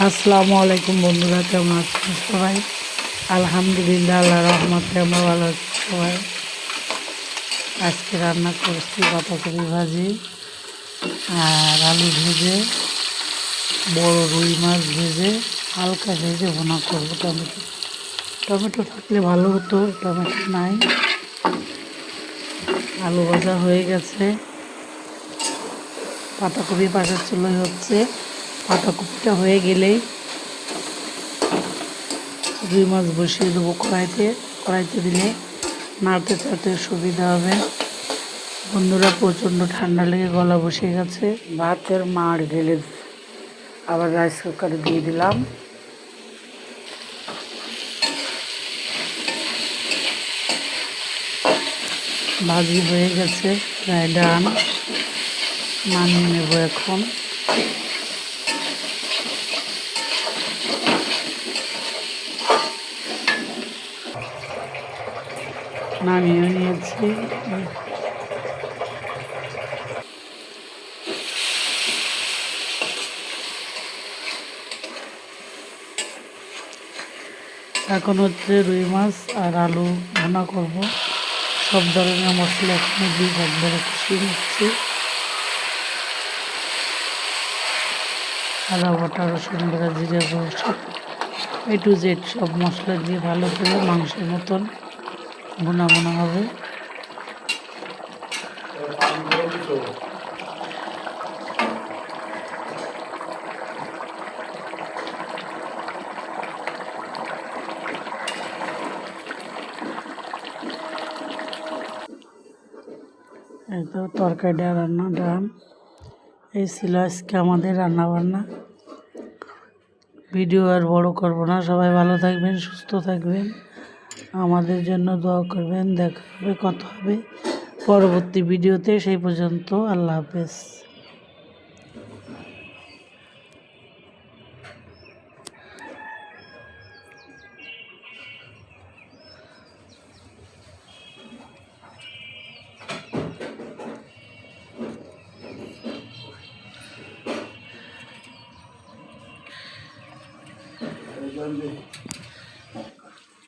আসসালামু আলাইকুম বন্ধুরা, কেমন আছেন সবাই? আলহামদুলিল্লাহ, আল্লাহ রহমতে আমরা ভালো আছি সবাই। আজকে রান্না করছি পাতাকপি ভাজি আর আলু ভেজে, বড় রুই মাছ ভেজে, হালকা ভেজে ভুনা করবো। টমেটো থাকলে ভালো হতো, টমেটো নাই। আলু ভাজা হয়ে গেছে, পাতাকপি পাশের চুলোয় হচ্ছে। পাতাকপিটা হয়ে গেলেই রুই মাছ বসিয়ে দেবো কড়াইতে দিলে নাড়তে চাড়তে সুবিধা হবে। বন্ধুরা, প্রচণ্ড ঠান্ডা লেগে গলা বসে গেছে। ভাতের মাড় ঢেলে আবার রাইস কুকারে দিয়ে দিলাম। ভাজি হয়ে গেছে, প্রায় ডান। নামিয়ে নেব এখন। নামিয়ে নিয়েছি। এখন হচ্ছে রুই মাছ আর আলু ভুনা করব। সব ধরনের মশলা এখানে দিয়ে একবারে কষিয়ে নিচ্ছি। আদা বাটা, রসুন বাটা, জিরে গুঁড়ো, সব A to Z সব মশলা দিয়ে ভালো করে মাংসের মতন ভুনা হবে। এই তো তরকারিটা রান্না ডান। এই ছিল আজকে আমাদের রান্নাবান্না। ভিডিও আর বড় করব না। সবাই ভালো থাকবেন, সুস্থ থাকবেন, আমাদের জন্য দোয়া করবেন। দেখা হবে, কথা হবে পরবর্তী ভিডিওতে। সেই পর্যন্ত আল্লাহ হাফেজ।